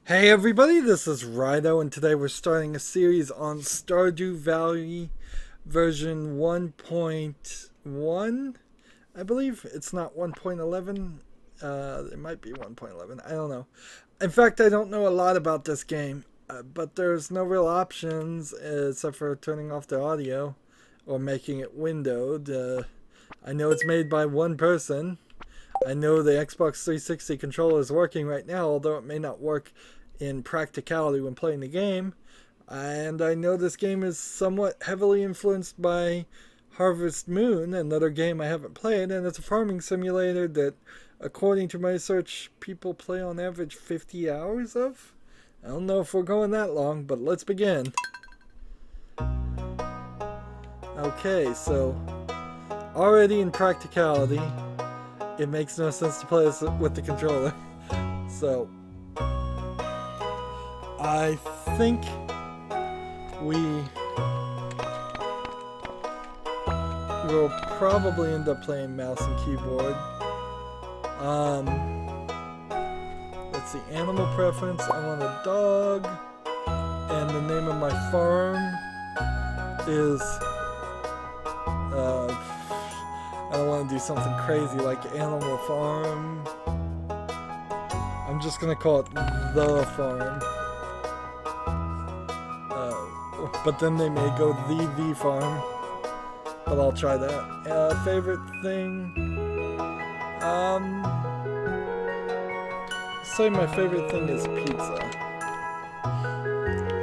Hey everybody, this is Rydo, and today we're starting a series on Stardew Valley version 1.1. I believe it's not 1.11. It might be 1.11. I don't know. In fact, I don't know a lot about this game, but there's no real options except for turning off the audio or making it windowed. I know it's made by one person. I know the Xbox 360 controller is working right now, although it may not work in practicality when playing the game. And I know this game is somewhat heavily influenced by Harvest Moon, another game I haven't played, and it's a farming simulator that, according to my research, people play on average 50 hours of. I don't know if we're going that long, but let's begin. Okay, so already in practicality, it makes no sense to play this with the controller. So I think we will probably end up playing mouse and keyboard. Let's see, animal preference. I want a dog, and the name of my farm is I don't want to do something crazy like Animal Farm. I'm just gonna call it The Farm. But then they may go the Farm. But I'll try that. Favorite thing? Say my favorite thing is pizza.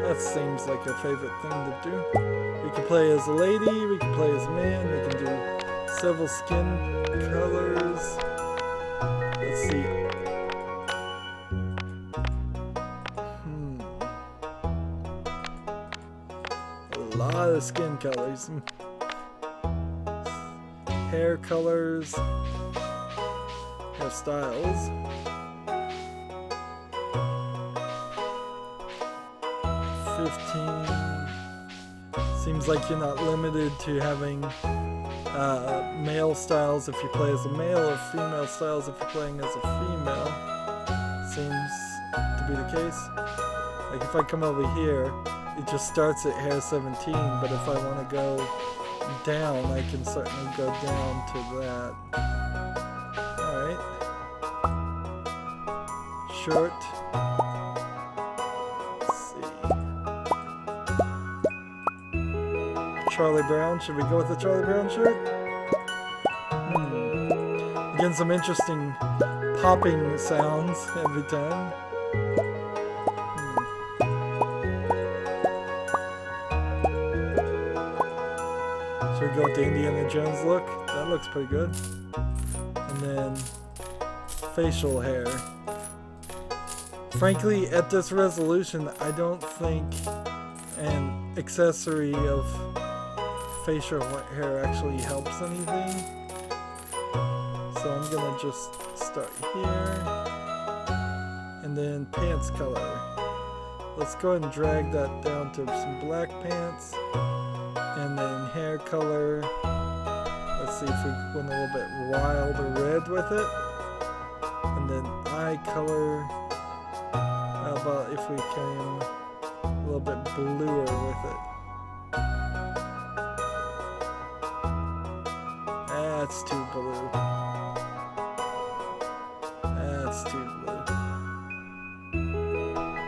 That seems like a favorite thing to do. We can play as a lady, we can play as a man, we can do several skin colors. Let's see. A lot of skin colors. Hair colors. Hairstyles. 15. Seems like you're not limited to having male styles if you play as a male, or female styles if you're playing as a female. Seems to be the case. Like if I come over here, it just starts at hair 17, but if I want to go down, I can certainly go down to that. Alright. Short. Charlie Brown. Should we go with the Charlie Brown shirt? Again, some interesting popping sounds every time. Should we go with the Indiana Jones look? That looks pretty good. And then facial hair. Frankly, at this resolution, I don't think an accessory of facial hair actually helps anything. So I'm gonna just start here. And then pants color. Let's go ahead and drag that down to some black pants. And then hair color. Let's see if we went a little bit wild or red with it. And then eye color. How about if we came a little bit bluer with it? That's too blue. That's too blue.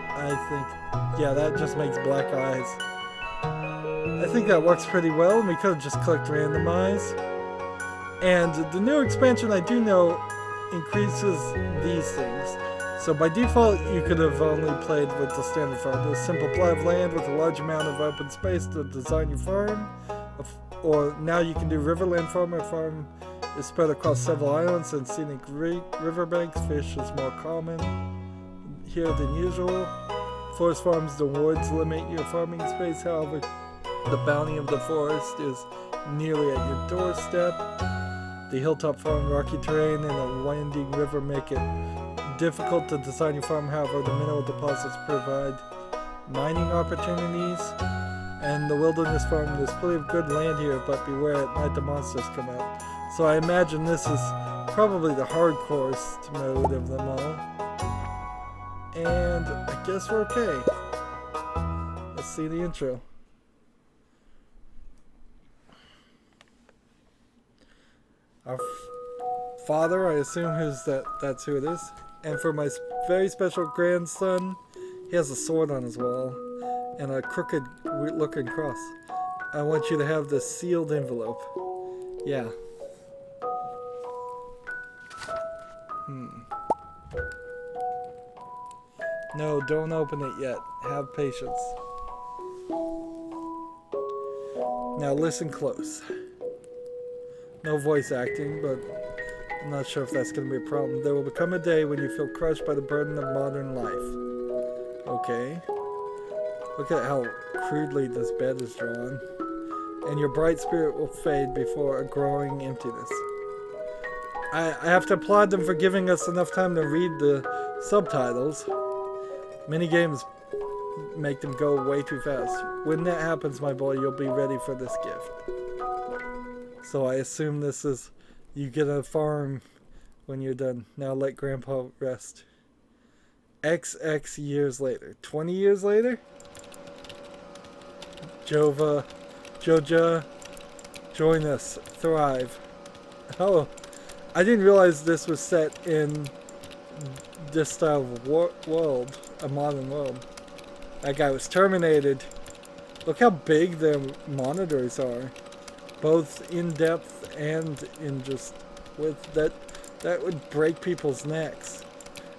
I think, yeah, that just makes black eyes. I think that works pretty well, and we could have just clicked randomize. And the new expansion, I do know, increases these things. So by default, you could have only played with the standard farm. The simple plot of land with a large amount of open space to design your farm. Or now you can do Riverland Farm. Our farm is spread across several islands and scenic riverbanks. Fish is more common here than usual. Forest farms, the woods limit your farming space. However, the bounty of the forest is nearly at your doorstep. The hilltop farm, rocky terrain, and a winding river make it difficult to design your farm. However, the mineral deposits provide mining opportunities. And the wilderness farm, there's plenty of good land here, but beware at night the monsters come out. So I imagine this is probably the hardcore mode of them all. And I guess we're okay. Let's see the intro. Our father, I assume that's who it is. And for my very special grandson, he has a sword on his wall and a crooked looking cross. I want you to have this sealed envelope. Yeah. No, don't open it yet. Have patience. Now listen close. No voice acting, but I'm not sure if that's going to be a problem. There will become a day when you feel crushed by the burden of modern life. Okay. Look at how crudely this bed is drawn. And your bright spirit will fade before a growing emptiness. I have to applaud them for giving us enough time to read the subtitles. Many games make them go way too fast. When that happens, my boy, you'll be ready for this gift. So I assume this is, you get a farm when you're done. Now let Grandpa rest. XX years later. 20 years later? Joja, join us. Thrive. Oh, I didn't realize this was set in this style of world, a modern world. That guy was terminated. Look how big their monitors are, both in depth and in just width. That would break people's necks.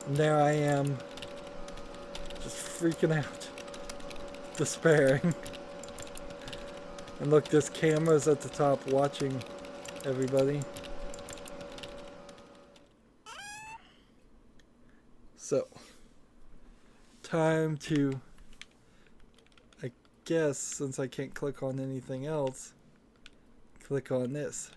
And there I am, just freaking out, despairing. And look, this camera's at the top watching everybody. So, time to, I guess, since I can't click on anything else, click on this.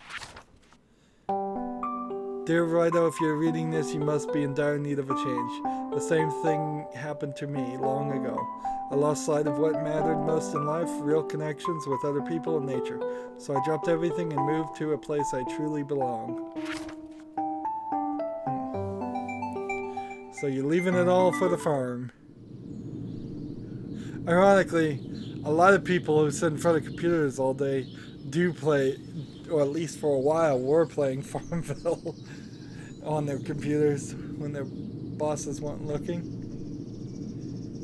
Dear Rydo, if you're reading this, you must be in dire need of a change. The same thing happened to me long ago. I lost sight of what mattered most in life, real connections with other people and nature. So I dropped everything and moved to a place I truly belong. So you're leaving it all for the farm. Ironically, a lot of people who sit in front of computers all day do play, or at least for a while were playing Farmville on their computers when their bosses weren't looking.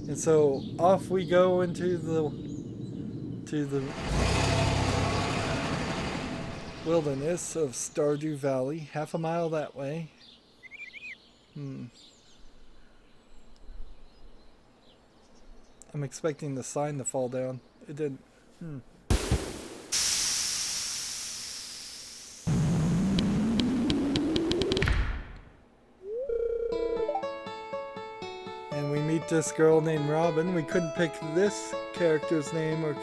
And so off we go into the wilderness of Stardew Valley, half a mile that way. I'm expecting the sign to fall down. It didn't. And we meet this girl named Robin. We couldn't pick this character's name or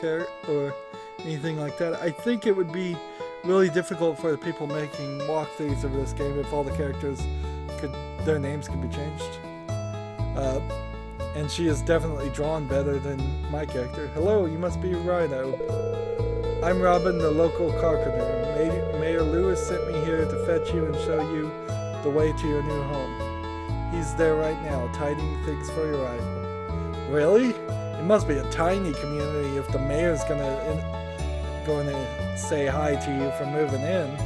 anything like that. I think it would be really difficult for the people making walkthroughs of this game if all the characters their names could be changed. And she is definitely drawn better than my character. Hello, you must be Rydo. I'm Robin, the local carpenter. Mayor Lewis sent me here to fetch you and show you the way to your new home. He's there right now, tidying things for your arrival. Really? It must be a tiny community if the mayor's going to say hi to you for moving in.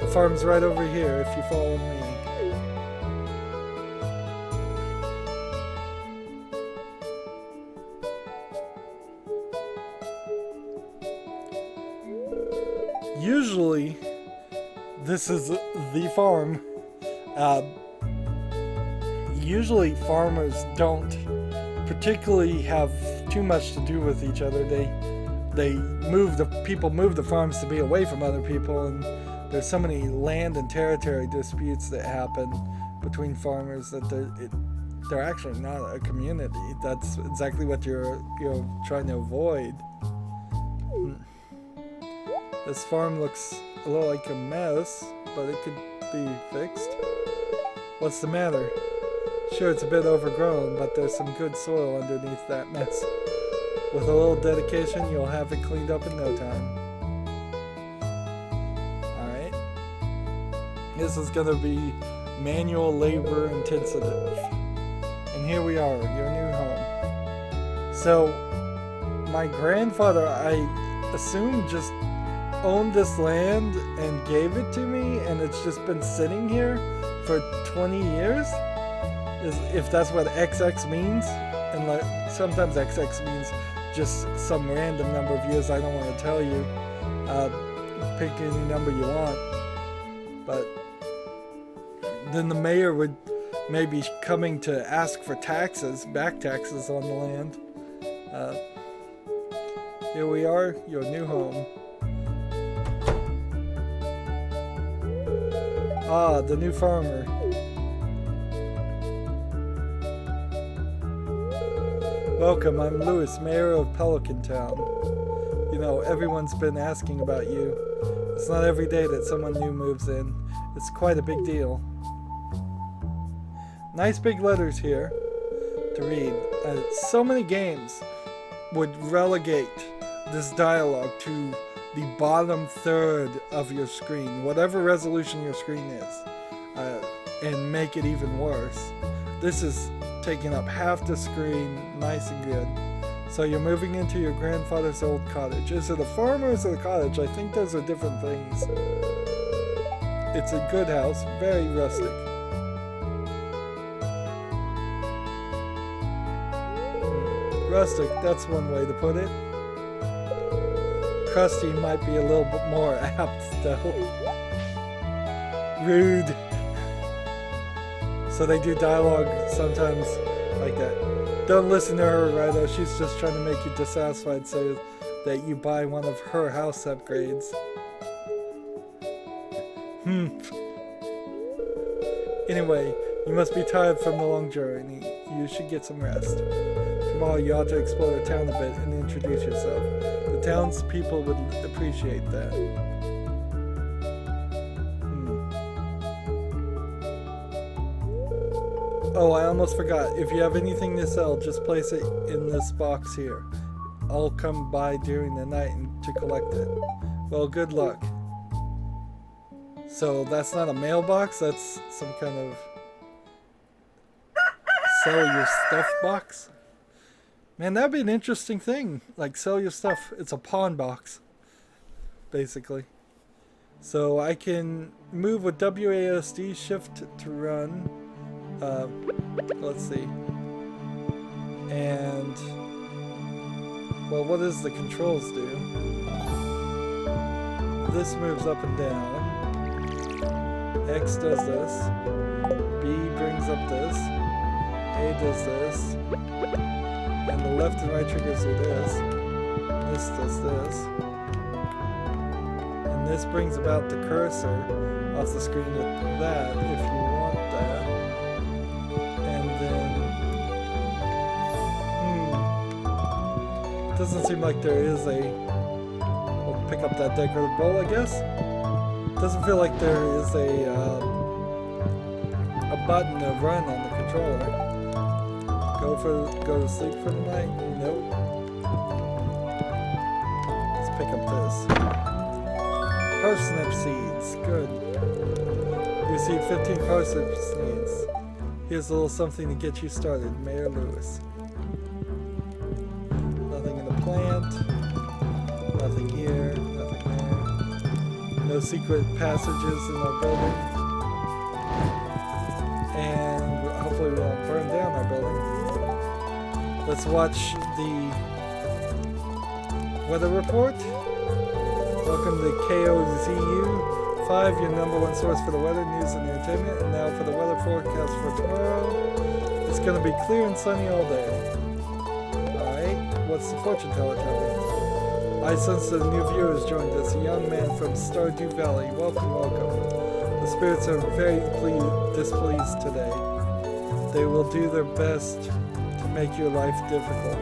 The farm's right over here if you follow me. Usually, this is the farm. Usually farmers don't particularly have too much to do with each other. People move the farms to be away from other people, and there's so many land and territory disputes that happen between farmers that they're actually not a community. That's exactly what you're trying to avoid. This farm looks a little like a mess, but it could be fixed. What's the matter? Sure, it's a bit overgrown, but there's some good soil underneath that mess. With a little dedication, you'll have it cleaned up in no time. Alright. This is going to be manual labor intensive. And here we are, your new home. So, my grandfather, I assume, just owned this land and gave it to me, and it's just been sitting here for 20 years? If that's what XX means. And like, sometimes XX means just some random number of years I don't want to tell you. Pick any number you want. But then the mayor would maybe coming to ask for taxes, back taxes on the land. Here we are, your new home. Ah, the new farmer. Welcome, I'm Lewis, mayor of Pelican Town. You know, everyone's been asking about you. It's not every day that someone new moves in. It's quite a big deal. Nice big letters here to read. So many games would relegate this dialogue to the bottom third of your screen, whatever resolution your screen is, and make it even worse. This is taking up half the screen, nice and good. So you're moving into your grandfather's old cottage. Is it a farm or is it a cottage? I think those are different things. It's a good house, very rustic. Rustic, that's one way to put it. Crusty might be a little bit more apt though. Rude. So they do dialogue sometimes like that. Don't listen to her, Rydo. She's just trying to make you dissatisfied so that you buy one of her house upgrades. Anyway, you must be tired from the long journey. You should get some rest. Tomorrow you ought to explore the town a bit and introduce yourself. The townspeople would appreciate that. Oh, I almost forgot. If you have anything to sell, just place it in this box here. I'll come by during the night to collect it. Well, good luck. So that's not a mailbox, that's some kind of sell your stuff box? Man, that'd be an interesting thing. Like, sell your stuff. It's a pawn box, basically. So I can move with WASD shift to run. Let's see. And, well, what does the controls do? This moves up and down. X does this. B brings up this. A does this. And the left and right triggers do this. This does this. And this brings about the cursor off the screen with that, if you want that. And then... doesn't seem like there is a... We'll pick up that decorative bowl, I guess? Doesn't feel like there is a button to run on the controller. Go to sleep for the night? Nope. Let's pick up this. Parsnip seeds. Good. You received 15 parsnip seeds. Here's a little something to get you started. Mayor Lewis. Nothing in the plant. Nothing here. Nothing there. No secret passages in our building. And hopefully we won't burn down our building. Let's watch the weather report. Welcome to KOZU 5, your #1 source for the weather, news, and entertainment. And now for the weather forecast for tomorrow. It's going to be clear and sunny all day. Alright, what's the fortune teller tell me? I sense that a new viewer has joined us, a young man from Stardew Valley. Welcome, welcome. The spirits are very displeased today. They will do their best to make your life difficult.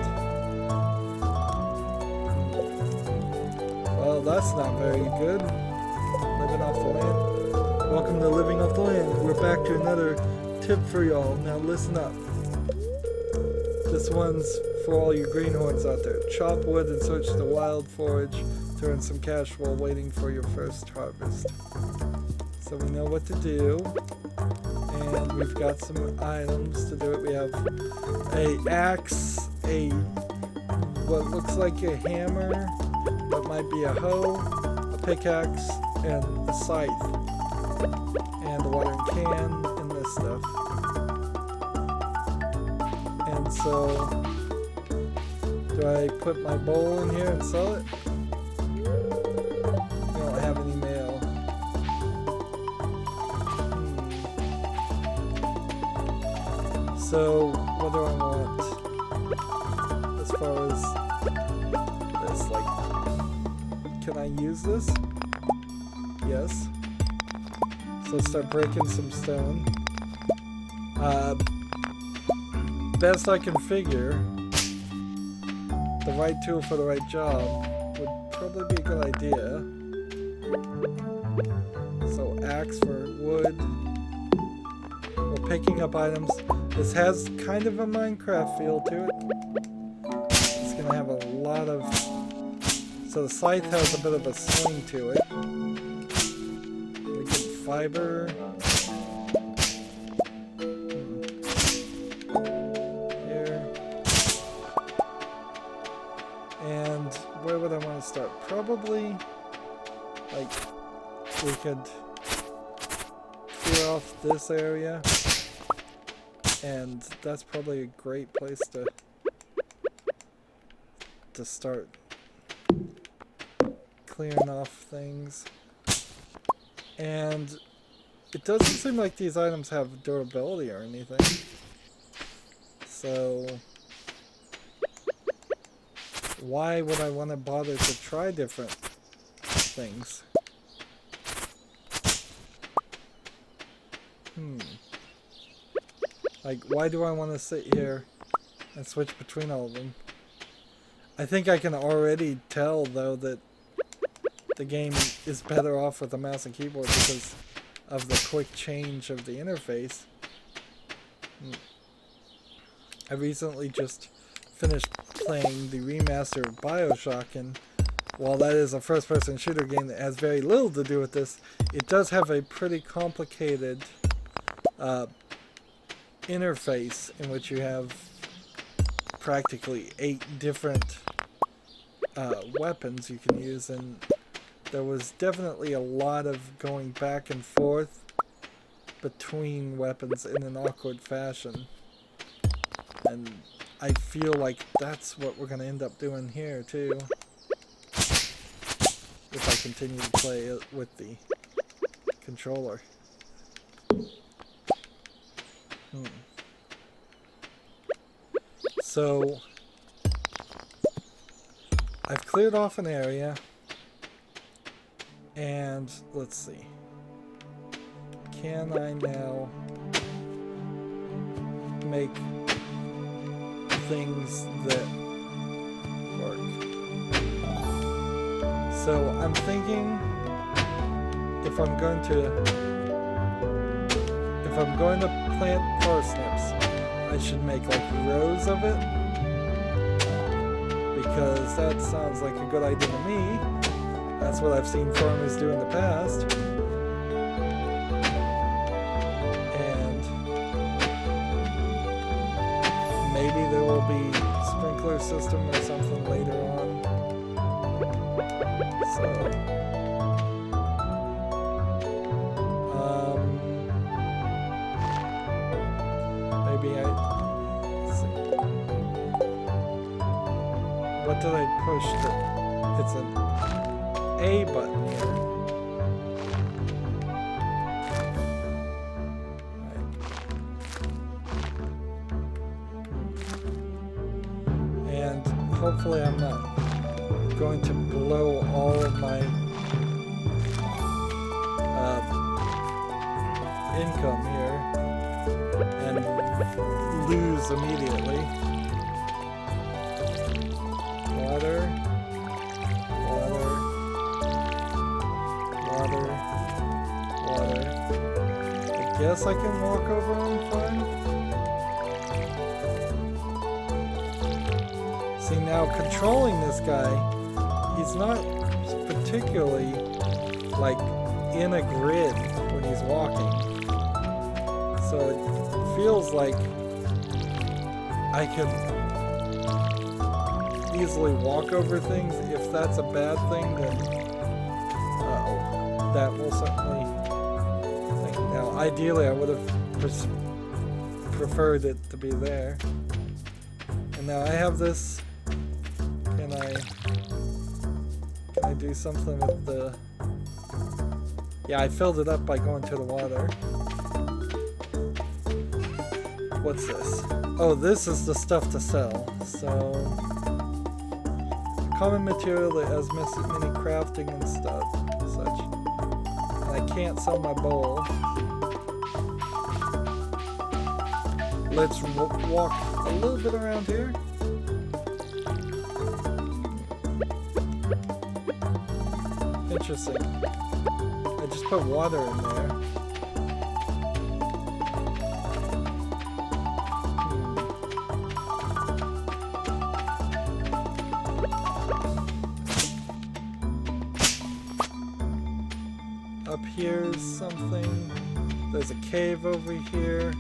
Well, that's not very good. Living off the land. Welcome to Living Off the Land. We're back to another tip for y'all. Now listen up. This one's for all you greenhorns out there. Chop wood and search the wild forage to earn some cash while waiting for your first harvest. So we know what to do. And we've got some items to do it. We have a axe, what looks like a hammer, what might be a hoe, a pickaxe, and a scythe, and a watering can, and this stuff. And so, do I put my bowl in here and sell it? I don't have any mail. So, what do I want? As far as this, like, can I use this? Yes. So start breaking some stone. Best I can figure, the right tool for the right job would probably be a good idea. So axe for wood. We're picking up items. This has kind of a Minecraft feel to it. It's gonna have a lot of... So the scythe has a bit of a swing to it. We get fiber. Here. And where would I want to start? Probably, like, we could clear off this area. And that's probably a great place to start clearing off things. And it doesn't seem like these items have durability or anything. So why would I want to bother to try different things? Like, why do I want to sit here and switch between all of them? I think I can already tell, though, that the game is better off with a mouse and keyboard because of the quick change of the interface. I recently just finished playing the remaster of BioShock, and while that is a first-person shooter game that has very little to do with this, it does have a pretty complicated interface in which you have practically 8 different weapons you can use, and there was definitely a lot of going back and forth between weapons in an awkward fashion, and I feel like that's what we're going to end up doing here too if I continue to play it with the controller. So I've cleared off an area, and let's see, can I now make things that work? So I'm thinking if I'm going to plant parsnips, I should make like rows of it, because that sounds like a good idea to me. That's what I've seen farmers do in the past. And maybe there will be a sprinkler system or something later on. So let's see. What did I push? It's an A button here. Right. And hopefully I'm not going to blow all of my income here and lose immediately. Water, water, water, water. I guess I can walk over them fine. See, now controlling this guy, he's not particularly like in a grid when he's walking. So it feels like I can easily walk over things. If that's a bad thing, then that will certainly. Now, ideally, I would have preferred it to be there. And now I have this. Can I do something with the? Yeah, I filled it up by going to the water. What's this? Oh, this is the stuff to sell. So, common material that has many crafting and stuff, such. And I can't sell my bowl. Let's walk a little bit around here. Interesting. I just put water in there. Up here's something. There's a cave over here.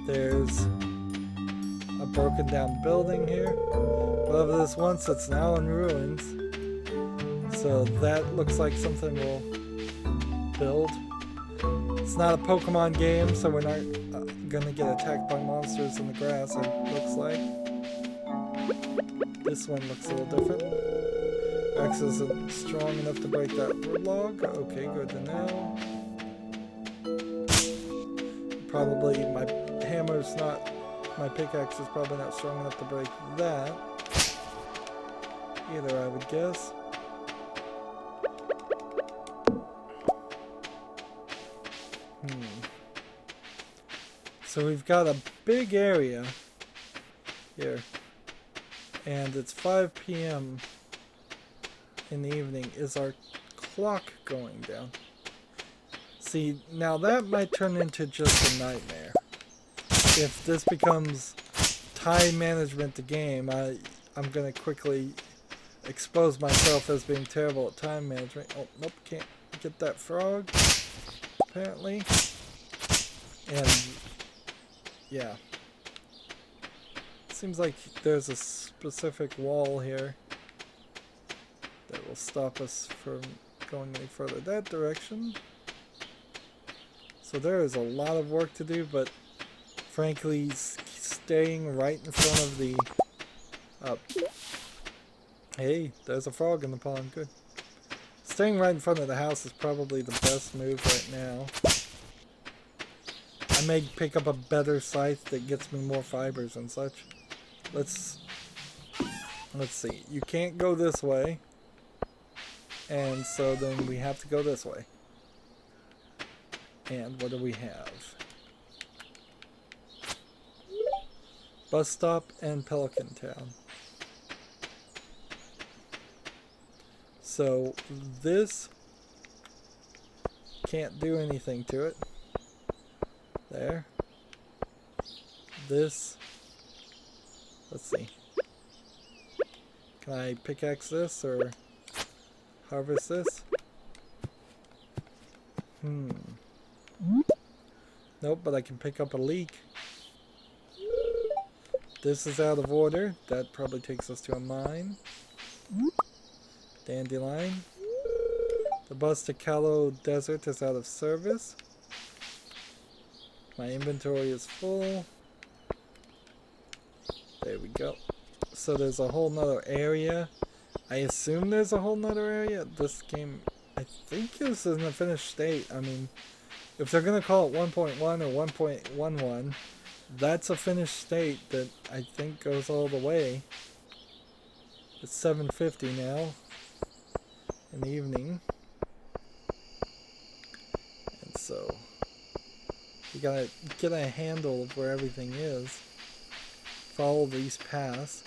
There's a broken down building here. Whatever this once, it's now in ruins. So that looks like something we'll build. It's not a Pokemon game, so we're not gonna get attacked by monsters in the grass, it looks like. This one looks a little different. Axe isn't strong enough to break that wood log. Okay, good to know. Probably my hammer's not, my pickaxe is probably not strong enough to break that. Either, I would guess. So we've got a big area here, and it's 5 p.m. in the evening. Is our clock going down? See, now that might turn into just a nightmare. If this becomes time management to game, I'm going to quickly expose myself as being terrible at time management. Oh, nope, can't get that frog, apparently. And yeah, seems like there's a specific wall here that will stop us from going any further that direction. So there is a lot of work to do, but frankly, staying right in front of the... hey, there's a frog in the pond, good. Staying right in front of the house is probably the best move right now. I may pick up a better scythe that gets me more fibers and such. Let's see. You can't go this way. And so then we have to go this way. And what do we have? Bus stop and Pelican Town. So this can't do anything to it. There. This. Let's see. Can I pickaxe this or harvest this? Nope, but I can pick up a leek. This is out of order. That probably takes us to a mine. Dandelion. The bus to Callow Desert is out of service. My inventory is full. There we go. So there's a whole nother area. I assume there's a whole nother area. This game, I think this is in a finished state. I mean, if they're going to call it 1.1 or 1.11, that's a finished state that I think goes all the way. It's 7:50 now in the evening. And so you gotta get a handle of where everything is. Follow these paths.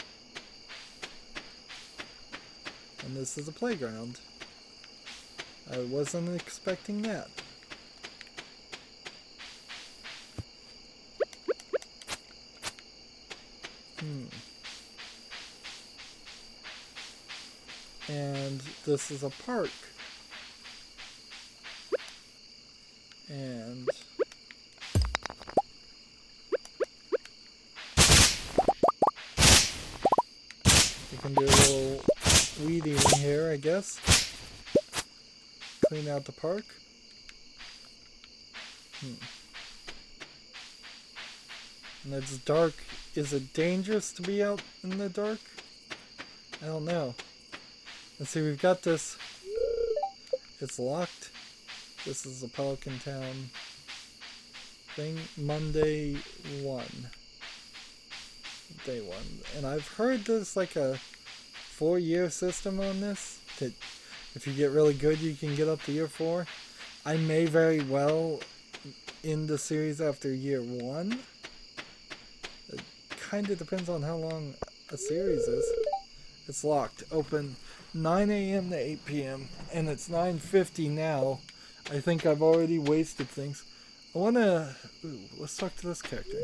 And this is a playground. I wasn't expecting that. And this is a park. And can do a little weeding here, I guess. Clean out the park. And it's dark. Is it dangerous to be out in the dark? I don't know. Let's see, we've got this. It's locked. This is the Pelican Town thing. Monday 1. Day 1. And I've heard there's like a 4-year system on this. That if you get really good, you can get up to year 4. I may very well end the series after year 1. It kind of depends on how long a series is. It's locked. Open 9 a.m. to 8 p.m. And it's 9:50 now. I think I've already wasted things. I want to... let's talk to this character.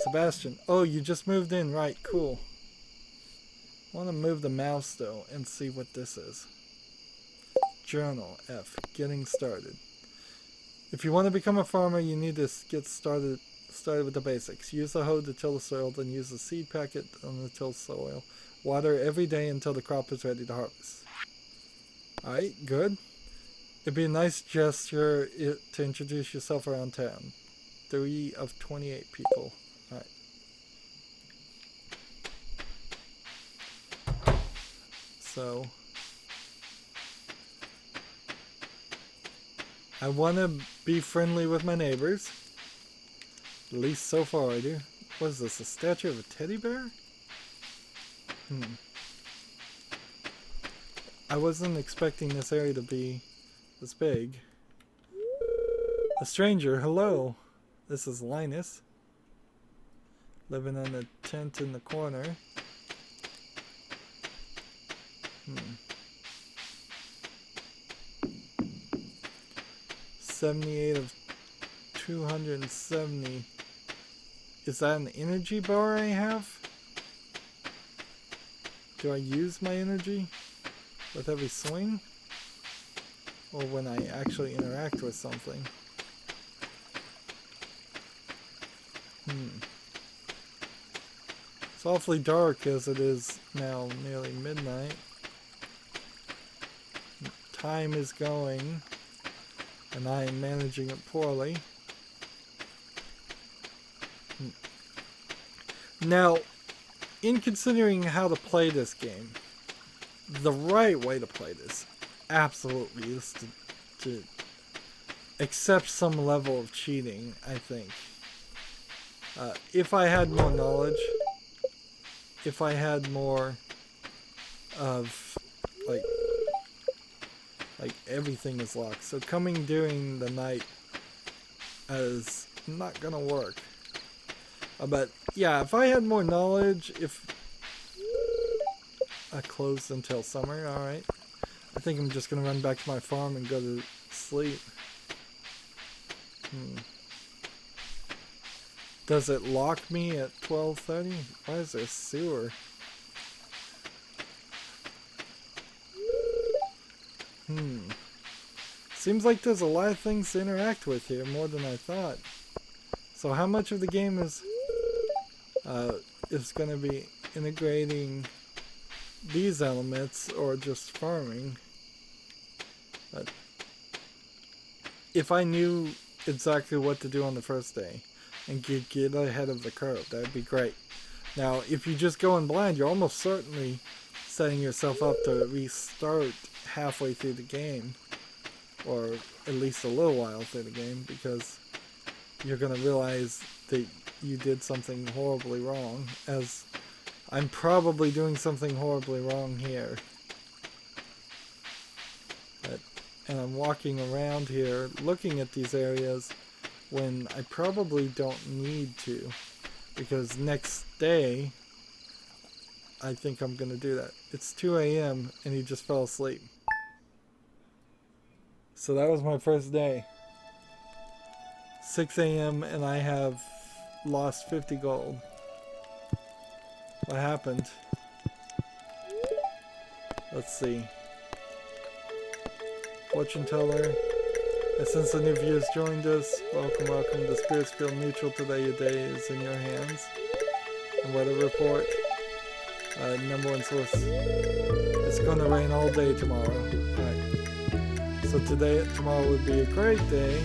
Sebastian. Oh, you just moved in. Right, cool. I want to move the mouse, though, and see what this is. Journal. F. Getting started. If you want to become a farmer, you need to get started with the basics. Use the hoe to till the soil, then use the seed packet on the tilled soil. Water every day until the crop is ready to harvest. Alright, good. It'd be a nice gesture to introduce yourself around town. 3 of 28 people. Alright. So, I want to be friendly with my neighbors. At least so far I do. What is this, a statue of a teddy bear? I wasn't expecting this area to be this big. A stranger, hello. This is Linus. Living in a tent in the corner. 78 of 270. Is that an energy bar I have? Do I use my energy with every swing? Or when I actually interact with something? It's awfully dark as it is now nearly midnight. Time is going, and I am managing it poorly. Now, in considering how to play this game, the right way to play this absolutely is to accept some level of cheating, I think. If I had more knowledge, if I had more of, like everything is locked, so coming during the night is not gonna work. But yeah, if I had more knowledge, if I closed until summer, alright. I think I'm just gonna run back to my farm and go to sleep. Does it lock me at 12:30? Why is there a sewer? Seems like there's a lot of things to interact with here, more than I thought. So how much of the game is going to be integrating these elements or just farming? But if I knew exactly what to do on the first day and get ahead of the curve, that'd be great. Now, if you just go in blind, you're almost certainly setting yourself up to restart halfway through the game, or at least a little while through the game, because you're going to realize that you did something horribly wrong, as I'm probably doing something horribly wrong here. And I'm walking around here looking at these areas when I probably don't need to, because next day I think I'm going to do that. It's 2 a.m. and he just fell asleep. So that was my first day. 6 a.m. and I have lost 50 gold. What happened? Let's see. Fortune teller. And since the new viewers joined us, welcome. The spirits feel neutral today. Your day is in your hands. And weather report. Number one source. It's gonna rain all day tomorrow. Alright. So tomorrow would be a great day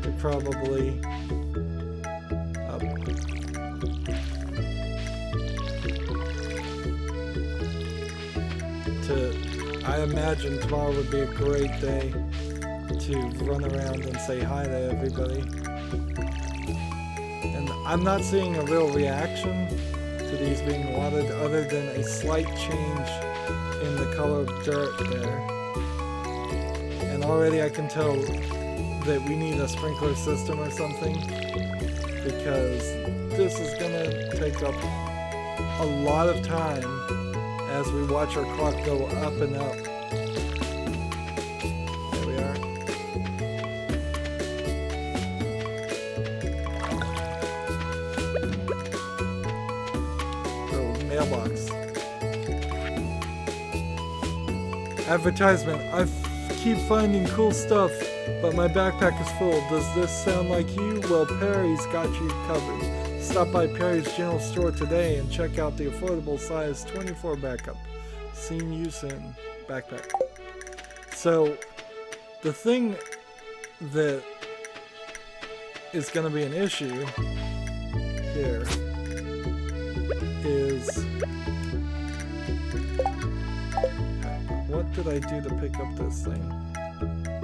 to probably I imagine tomorrow would be a great day to run around and say hi to everybody. And I'm not seeing a real reaction to these being watered other than a slight change in the color of dirt there. And already I can tell that we need a sprinkler system or something, because this is gonna take up a lot of time as we watch our clock go up and up. There we are. So, mailbox. Advertisement. I keep finding cool stuff, but my backpack is full. Does this sound like you? Well, Perry's got you covered. Stop by Perry's General Store today and check out the affordable size 24 backup. Seeing you soon. Backpack. So, the thing that is going to be an issue here is... What did I do to pick up this thing?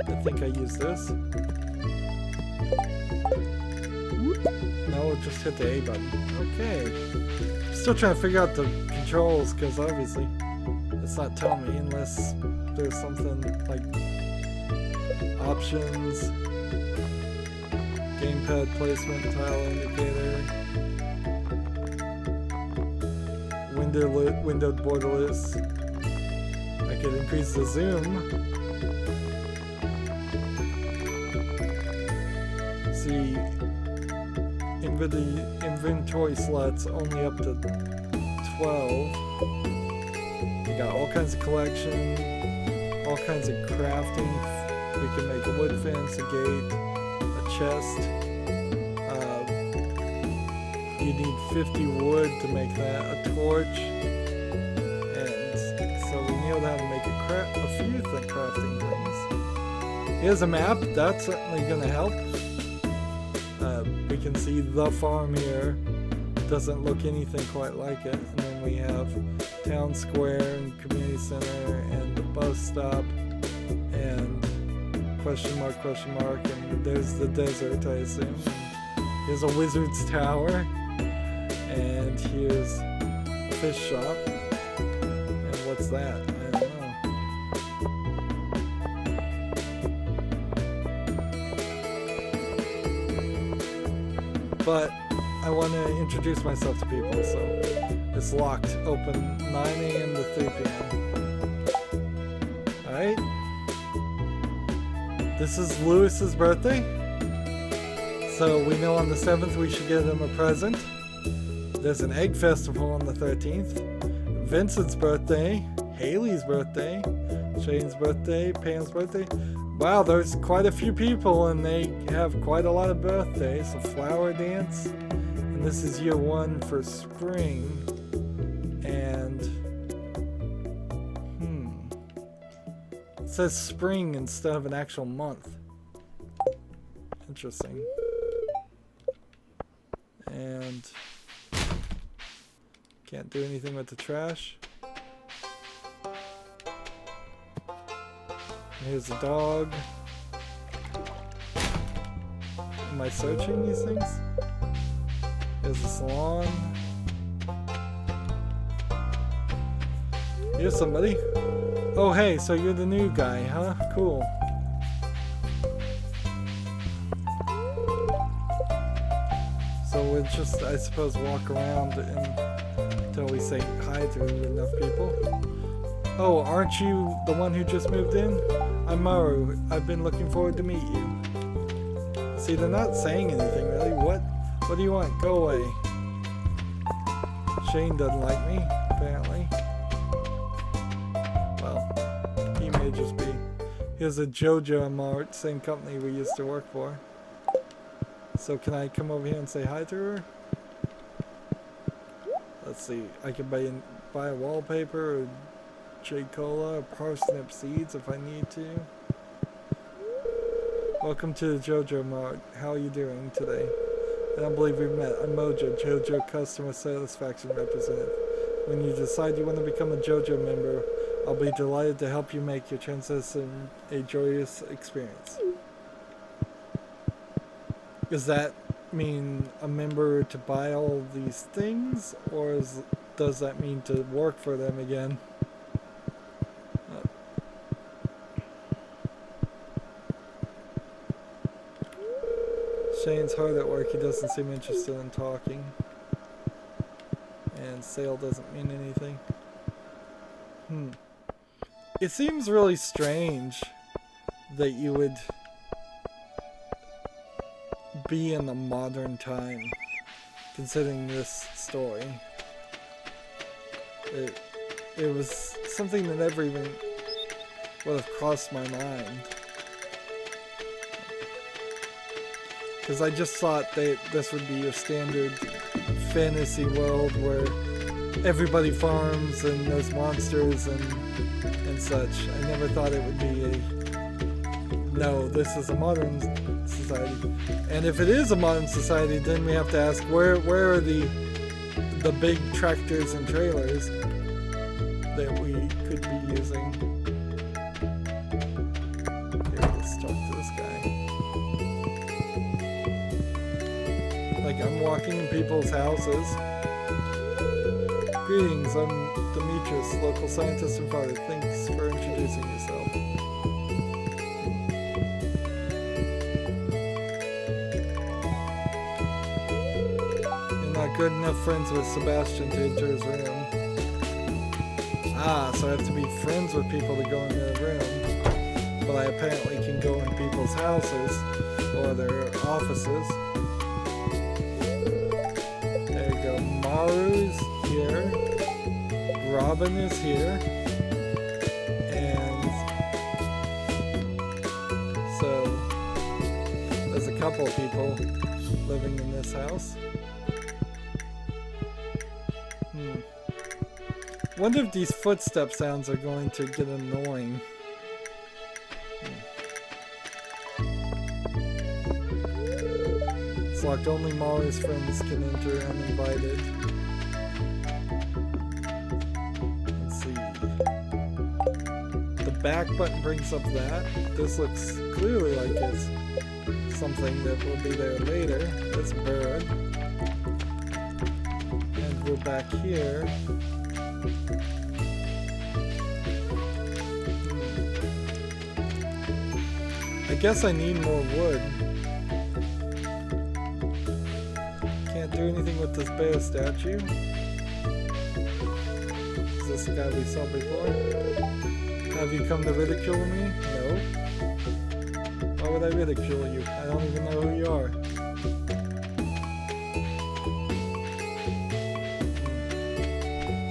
I think I used this. No, just hit the A button. Okay. I'm still trying to figure out the controls, because obviously it's not telling me unless there's something like options, gamepad placement, tile indicator, windowed borderless. I could increase the zoom. See, inventory slots only up to 12. You got all kinds of collection, all kinds of crafting. We can make a wood fence, a gate, a chest. You need 50 wood to make that, a torch. And so we know how to make a few crafting things. Here's a map, that's certainly going to help. We can see the farm here. Doesn't look anything quite like it. And then we have town square and community center and the bus stop and question mark, and there's the desert, I assume. Here's a wizard's tower, and here's a fish shop. And what's that? I don't know. But I want to introduce myself to people, so it's locked, open 9 a.m. to 3 p.m. Alright. This is Lewis's birthday. So we know on the 7th we should get him a present. There's an egg festival on the 13th. Vincent's birthday, Haley's birthday, Shane's birthday, Pam's birthday. Wow, there's quite a few people and they have quite a lot of birthdays. A flower dance. And this is year 1 for spring. And it says spring instead of an actual month. Interesting. And can't do anything with the trash. Here's a dog. Am I searching these things? Here's a salon. Here's somebody. Oh hey, so you're the new guy, huh? Cool. So we'll just, I suppose, walk around until we say hi to enough people. Oh, aren't you the one who just moved in? I'm Maru. I've been looking forward to meet you. See, they're not saying anything really. What do you want? Go away. Shane doesn't like me, apparently. Well, he may just be. Here's a Joja Mart, same company we used to work for. So can I come over here and say hi to her? Let's see. I can buy a wallpaper, or J-Cola, or parsnip seeds if I need to. Welcome to the Joja Mart. How are you doing today? I don't believe we've met. I'm Mojo, Joja Customer Satisfaction Representative. When you decide you want to become a Joja member, I'll be delighted to help you make your transition a joyous experience. Does that mean a member to buy all these things, or does that mean to work for them again? Shane's hard at work. He doesn't seem interested in talking. And sale doesn't mean anything. It seems really strange that you would be in a modern time, considering this story. It was something that never even would have crossed my mind. Because I just thought that this would be your standard fantasy world where everybody farms and there's monsters and such. I never thought it would be no, this is a modern society. And if it is a modern society, then we have to ask where are the big tractors and trailers that we could be using. Here, let's talk to this guy. Like, I'm walking in people's houses. Greetings, I'm Demetrius, local scientist and father. Thanks for introducing yourself. You're not good enough friends with Sebastian to enter his room. Ah, so I have to be friends with people to go in their room. But I apparently can go in people's houses or their offices. Maru's here, Robin is here, and so there's a couple of people living in this house. Wonder if these footstep sounds are going to get annoying. It's locked. Only Maru's friends can enter uninvited. Let's see. The back button brings up that. This looks clearly like it's something that will be there later. This bird. And we're back here. I guess I need more wood. Do anything with this bear statue. Is this the guy we saw before? Have you come to ridicule me? No. Why would I ridicule you? I don't even know who you are.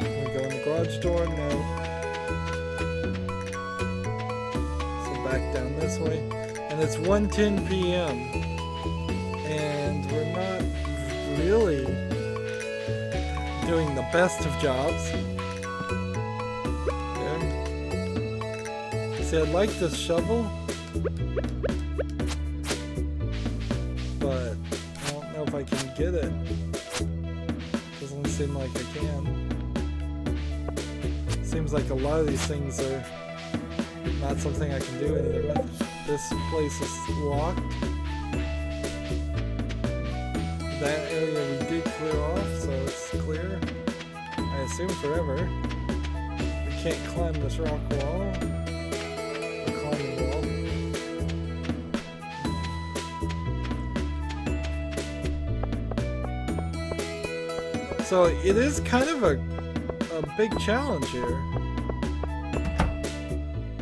Can we go in the garage door? No. So back down this way. And it's 1:10 p.m. And we're not really doing the best of jobs. There. See, I like this shovel, but I don't know if I can get it. Doesn't seem like I can. Seems like a lot of these things are not something I can do anything with. This place is locked. That area we did clear off, so it's clear. I assume forever. We can't climb this rock wall. Or climbing wall. So it is kind of a big challenge here.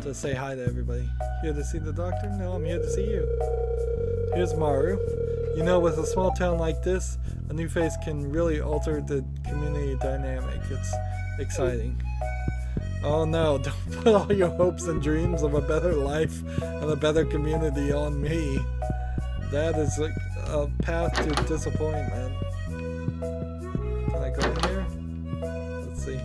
To say hi to everybody. Here to see the doctor? No, I'm here to see you. Here's Maru. You know, with a small town like this, a new face can really alter the community dynamic. It's exciting. Oh no, don't put all your hopes and dreams of a better life and a better community on me. That is like a path to disappointment. Can I go in here? emergency.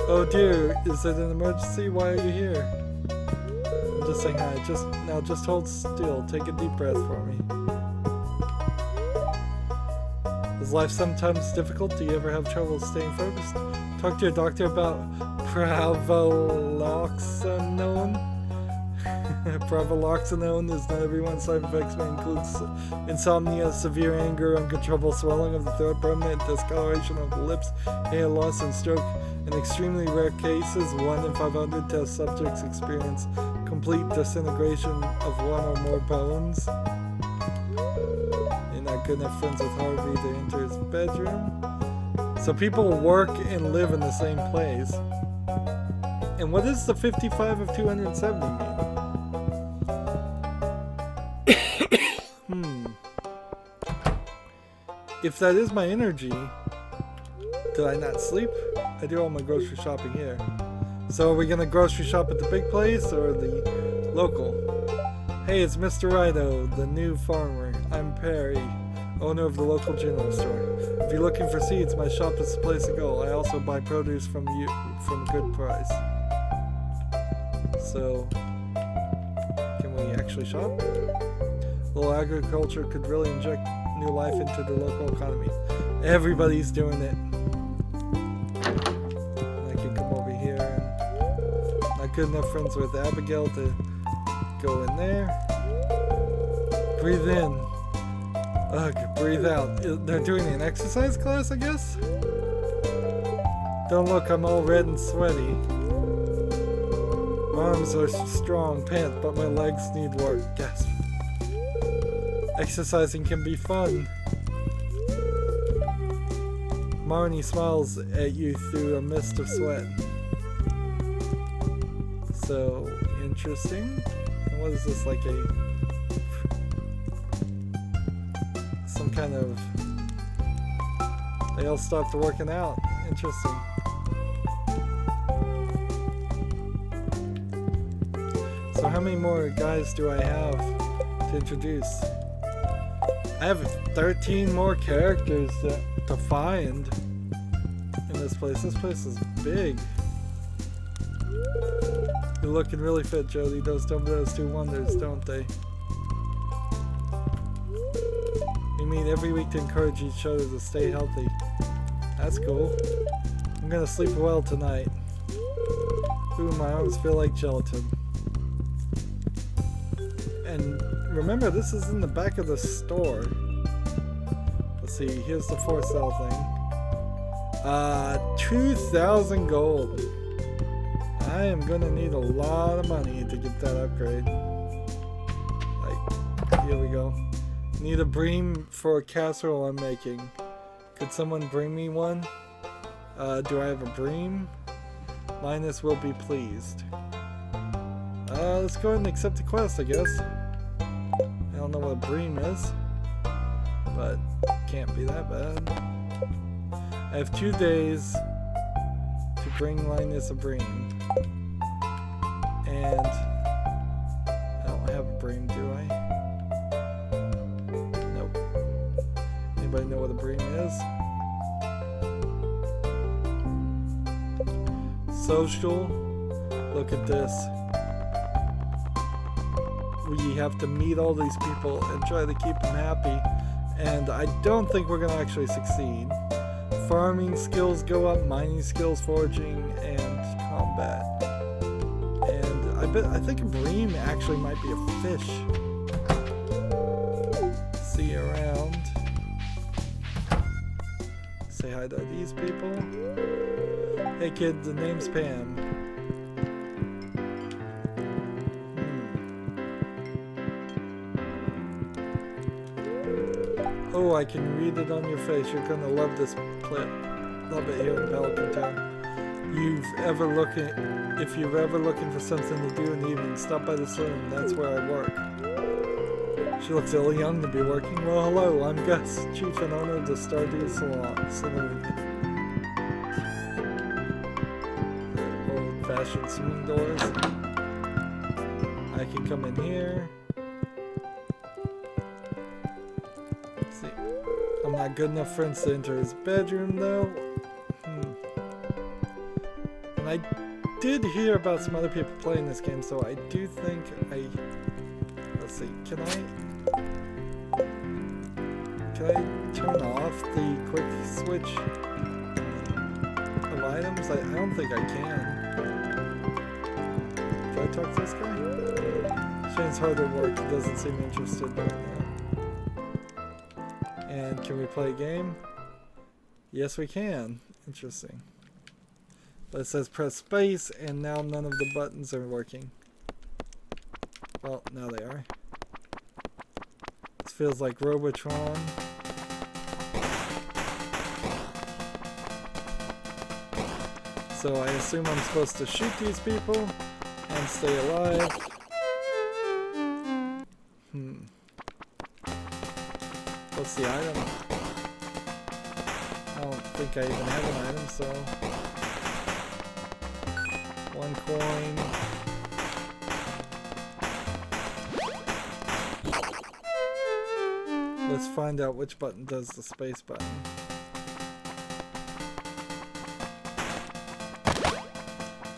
Oh dear, is it an emergency? Why are you here? I'm just saying hi. Just hold still. Take a deep breath for me. Is life sometimes difficult? Do you ever have trouble staying focused? Talk to your doctor about Pravoxanone. Pravoxanone is not everyone's side effects may include insomnia, severe anger, uncontrollable swelling of the throat, permanent discoloration of the lips, hair loss, and stroke. In extremely rare cases, 1 in 500 test subjects experience complete disintegration of one or more bones. You're not good enough friends with Harvey to enter his bedroom. So people work and live in the same place. And what does the 55 of 270 mean? If that is my energy, did I not sleep? I do all my grocery shopping here. So are we gonna grocery shop at the big place or the local? Hey, it's Mr. Rydo, the new farmer. I'm Perry, owner of the local general store. If you're looking for seeds, my shop is the place to go. I also buy produce from you from a good price. So, can we actually shop? A little agriculture could really inject new life into the local economy. Everybody's doing it. And I can come over here and not good enough friends with Abigail to go in there. Breathe in. Ugh, breathe out. They're doing an exercise class, I guess? Don't look, I'm all red and sweaty. My arms are strong, pant, but my legs need work. Gasp. Exercising can be fun. Marnie smiles at you through a mist of sweat. So, interesting. And what is this, like some kind of... They all stopped working out. Interesting. So how many more guys do I have to introduce? I have 13 more characters to find in this place. This place is big. You're looking really fit, Jody. Those dumbbells do wonders, don't they? We meet every week to encourage each other to stay healthy. That's cool. I'm gonna sleep well tonight. Ooh, my arms feel like gelatin. And remember, this is in the back of the store. Let's see, here's the for sale thing. 2,000 gold. I am gonna need a lot of money to get that upgrade. Like, here we go. Need a bream for a casserole I'm making. Could someone bring me one? Do I have a bream? Linus will be pleased. Let's go ahead and accept the quest, I guess. I don't know what a bream is, but can't be that bad. I have 2 days to bring Linus a bream. And I don't have a bream, do I? Nope. Anybody know what a bream is? Social. Look at this. We have to meet all these people and try to keep them happy, and I don't think we're gonna actually succeed. Farming skills go up, mining skills, foraging, and combat. And I think a bream actually might be a fish. See you around. Say hi to these people. Hey kid, the name's Pam. Oh, I can read it on your face. You're gonna love this clip. Love it here in Pelican Town. If you're ever looking for something to do in the evening, stop by the saloon. That's where I work. She looks a little young to be working. Well, hello. I'm Gus, chief and owner of the Stardew Saloon. Old-fashioned swing doors. I can come in here. I'm not good enough friends to enter his bedroom, though. And I did hear about some other people playing this game, so I do think let's see, can I turn off the quick switch of items? I don't think I can. Can I talk to this guy? Shane's hard at work. He doesn't seem interested right now. And can we play a game? Yes, we can. Interesting. But it says press space, and now none of the buttons are working. Well, now they are. This feels like Robotron. So I assume I'm supposed to shoot these people and stay alive. What's the item? I don't think I even have an item, so... 1 coin. Let's find out which button does the space button.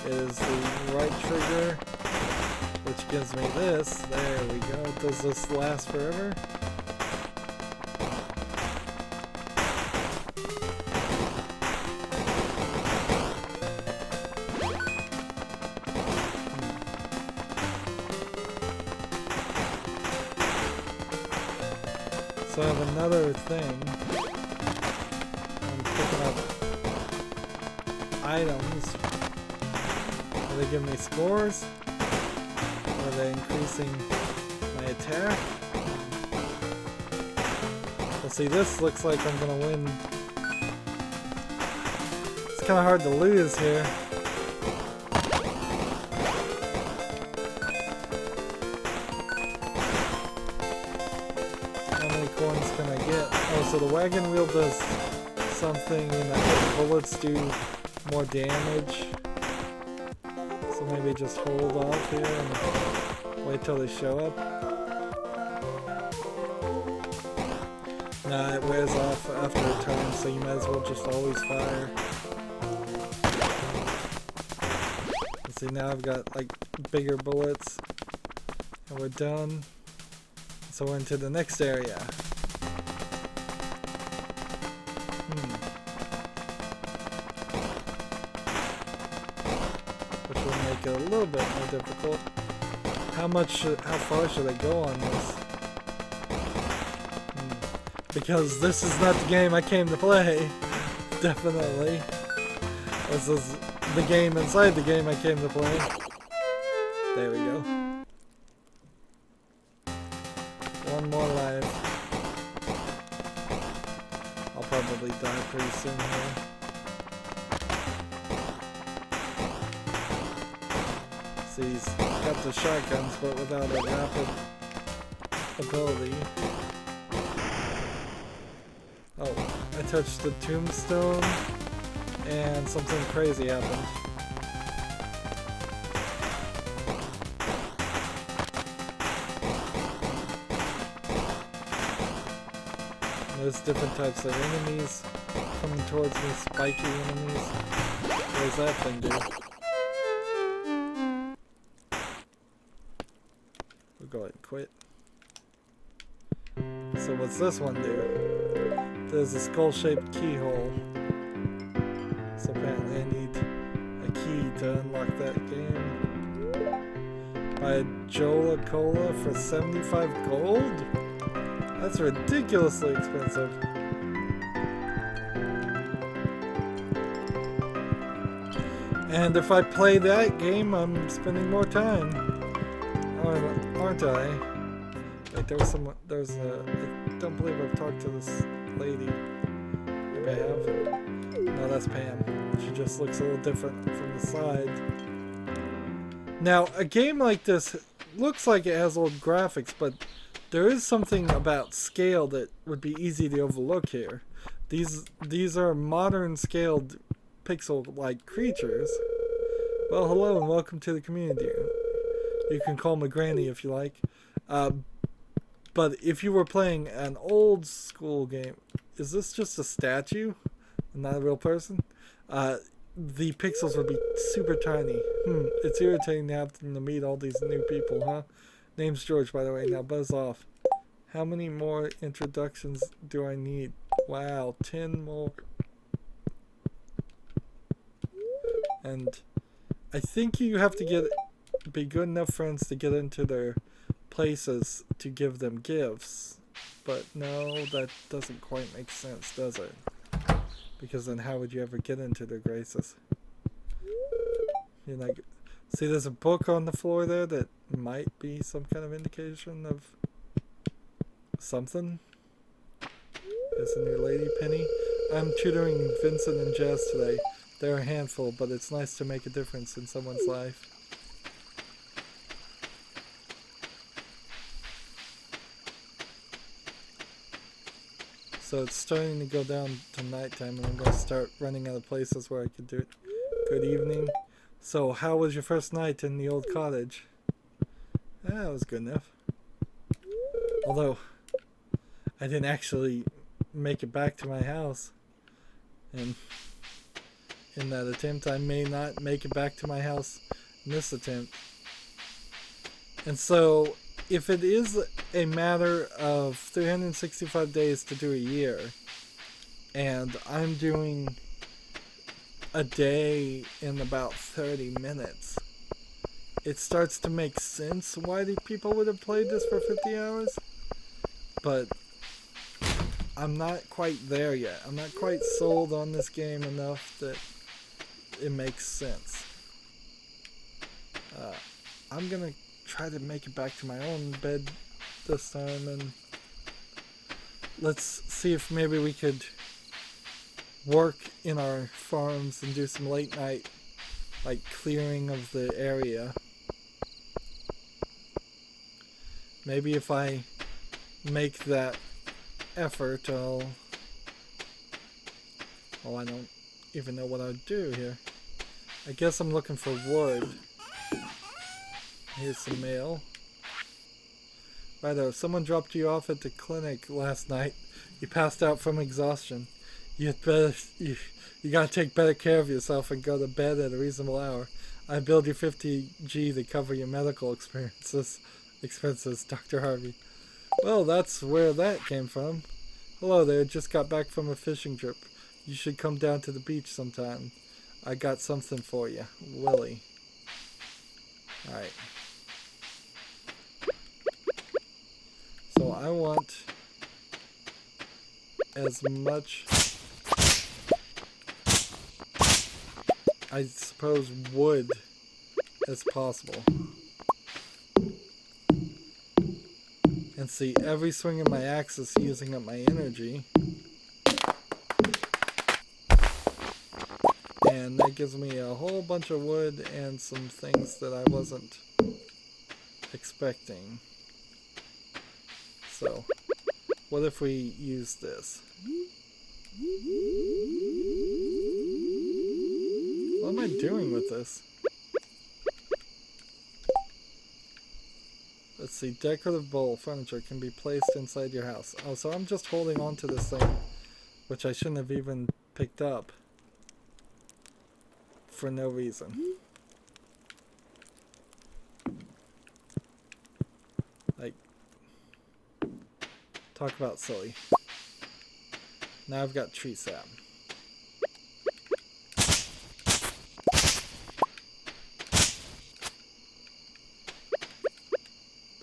It is the right trigger, which gives me this. There we go. Does this last forever? So I have another thing. I'm picking up items. Are they giving me scores? Or are they increasing my attack? Well, see, this looks like I'm gonna win. It's kind of hard to lose here. Coins can I get? Oh, so the wagon wheel does something and the bullets do more damage. So maybe just hold off here and wait till they show up. Nah, it wears off after a turn, so you might as well just always fire. Let's see, now I've got like bigger bullets. And we're done. So we're into the next area. Which will make it a little bit more difficult. How far should I go on this? Because this is not the game I came to play. Definitely. This is the game inside the game I came to play. There we go. One more life. I'll probably die pretty soon here. See, he's got the shotguns, but without a rapid ability. Oh, I touched the tombstone, and something crazy happened. There's different types of enemies coming towards me, spiky enemies. What does that thing do? We'll go ahead and quit. So what's this one do? There's a skull-shaped keyhole. So apparently I need a key to unlock that game. Buy a Joja Cola for 75 gold? That's ridiculously expensive. And if I play that game, I'm spending more time. Aren't I? Wait, I don't believe I've talked to this lady. Maybe I have. No, that's Pam. She just looks a little different from the side. Now, a game like this looks like it has old graphics, but there is something about scale that would be easy to overlook here. These are modern scaled pixel-like creatures. Well, hello and welcome to the community. You can call me Granny if you like. But if you were playing an old school game, is this just a statue? Not a real person? the pixels would be super tiny. It's irritating to have to meet all these new people, huh? Name's George, by the way. Now buzz off. How many more introductions do I need? Wow, 10 more. And I think you have to be good enough friends to get into their places to give them gifts. But no, that doesn't quite make sense, does it? Because then how would you ever get into their graces? You're like, see, there's a book on the floor there that might be some kind of indication of something. There's a new lady, Penny. I'm tutoring Vincent and Jazz today. They're a handful, but it's nice to make a difference in someone's life. So it's starting to go down to nighttime, and I'm going to start running out of places where I could do it. Good evening. So, how was your first night in the old cottage? It was good enough. Although, I didn't actually make it back to my house. And in that attempt, I may not make it back to my house in this attempt. And so, if it is a matter of 365 days to do a year, and I'm doing a day in about 30 minutes, it starts to make sense why the people would have played this for 50 hours. But I'm not quite there yet. I'm not quite sold on this game enough that it makes sense. I'm gonna try to make it back to my own bed this time, and let's see if maybe we could work in our farms and do some late night like clearing of the area. Maybe if I make that effort, I don't even know what I'd do here. I guess I'm looking for wood. Here's some mail. Rydo, someone dropped you off at the clinic last night. You passed out from exhaustion. You gotta take better care of yourself and go to bed at a reasonable hour. I billed you 50G to cover your medical expenses, Dr. Harvey. Well, that's where that came from. Hello there, just got back from a fishing trip. You should come down to the beach sometime. I got something for you. Willie. Alright. So I want as much, I suppose, wood as possible. And see, every swing of my axe is using up my energy. And that gives me a whole bunch of wood and some things that I wasn't expecting. So, what if we use this? What am I doing with this? Let's see, decorative bowl furniture can be placed inside your house. Oh, so I'm just holding on to this thing, which I shouldn't have even picked up for no reason. Like, talk about silly. Now I've got tree sap.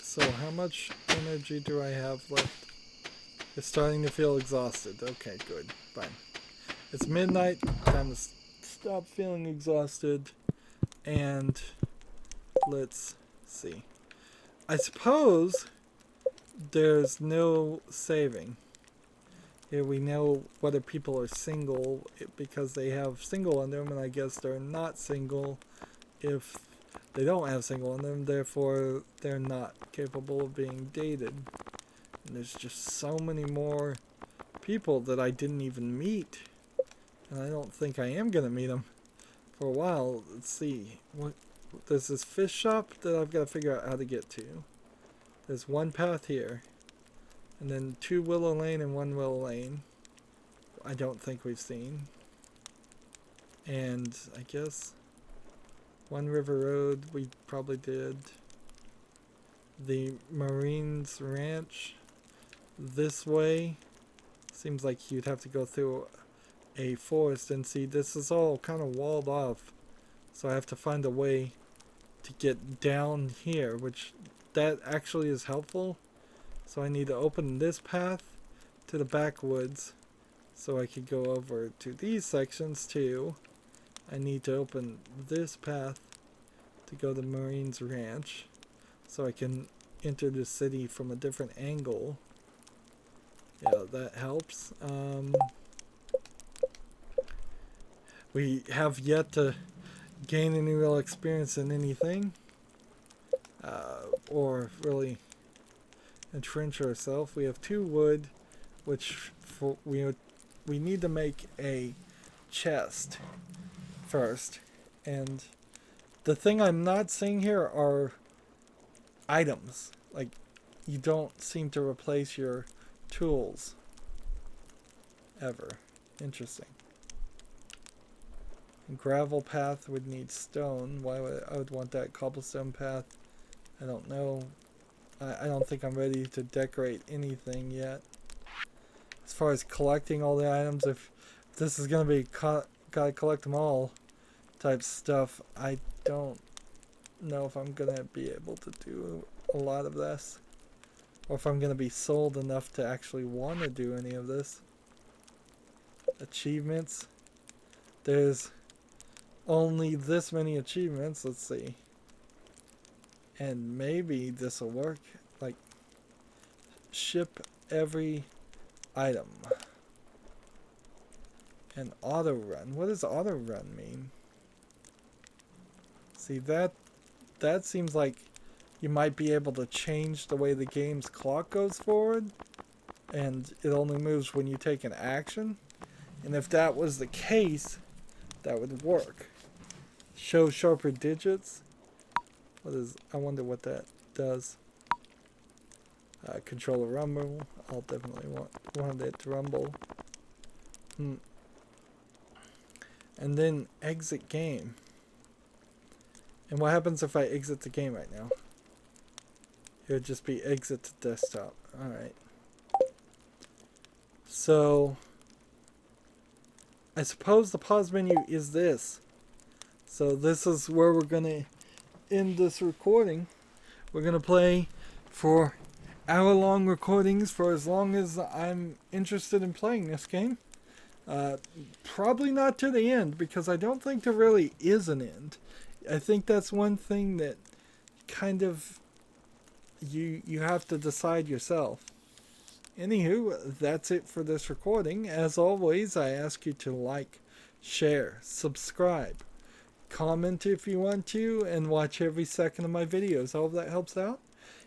So how much energy do I have left? It's starting to feel exhausted. Okay, good. Fine. It's midnight. Time to stop feeling exhausted. And let's see. I suppose there's no saving. Here we know whether people are single because they have single on them, and I guess they're not single if they don't have single on them, therefore they're not capable of being dated. And there's just so many more people that I didn't even meet, and I don't think I am gonna meet them for a while. Let's see, there's this fish shop that I've got to figure out how to get to. There's one path here, and then 2 Willow Lane and 1 Willow Lane I don't think we've seen. And I guess One River Road we probably did. The Marines Ranch this way. Seems like you'd have to go through a forest, and see this is all kind of walled off. So I have to find a way to get down here, which that actually is helpful. So I need to open this path to the backwoods so I could go over to these sections too. I need to open this path to go to Marines Ranch so I can enter the city from a different angle. Yeah, that helps. We have yet to gain any real experience in anything, or really entrench ourselves. We have 2 wood, which we need to make a chest first. And the thing I'm not seeing here are items. Like, you don't seem to replace your tools ever. Interesting. Gravel path would need stone. Why would I would want that cobblestone path? I don't know. I don't think I'm ready to decorate anything yet. As far as collecting all the items, if this is gonna be gotta collect them all type stuff, I don't know if I'm gonna be able to do a lot of this, or if I'm gonna be sold enough to actually want to do any of this. Achievements. There's only this many achievements. Let's see. And maybe this will work. Like, ship every item. And auto run. What does auto run mean? See, that seems like you might be able to change the way the game's clock goes forward, and it only moves when you take an action. And if that was the case, that would work. Show sharper digits. I wonder what that does. Control a rumble. I'll definitely want it to rumble. And then exit game. And what happens if I exit the game right now? It would just be exit to desktop. Alright. So, I suppose the pause menu is this. So this is where we're going to end this recording. We're going to play for hour-long recordings for as long as I'm interested in playing this game. Probably not to the end, because I don't think there really is an end. I think that's one thing that kind of you have to decide yourself. Anywho, that's it for this recording. As always, I ask you to like, share, subscribe, comment if you want to, and watch every second of my videos. I hope that helps out.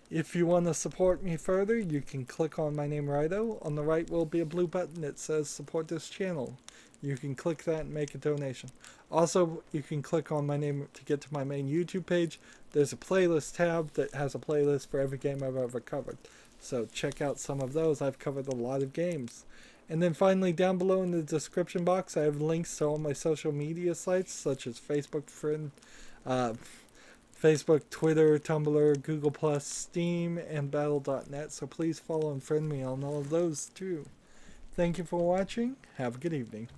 If you want to support me further, you can click on my name, Rydo. On the right will be a blue button that says support this channel. You can click that and make a donation. Also, you can click on my name to get to my main YouTube page. There's a playlist tab that has a playlist for every game I've ever covered. So check out some of those. I've covered a lot of games. And then finally, down below in the description box, I have links to all my social media sites, such as Facebook, Twitter, Tumblr, Google+, Steam, and Battle.net. So please follow and friend me on all of those too. Thank you for watching. Have a good evening.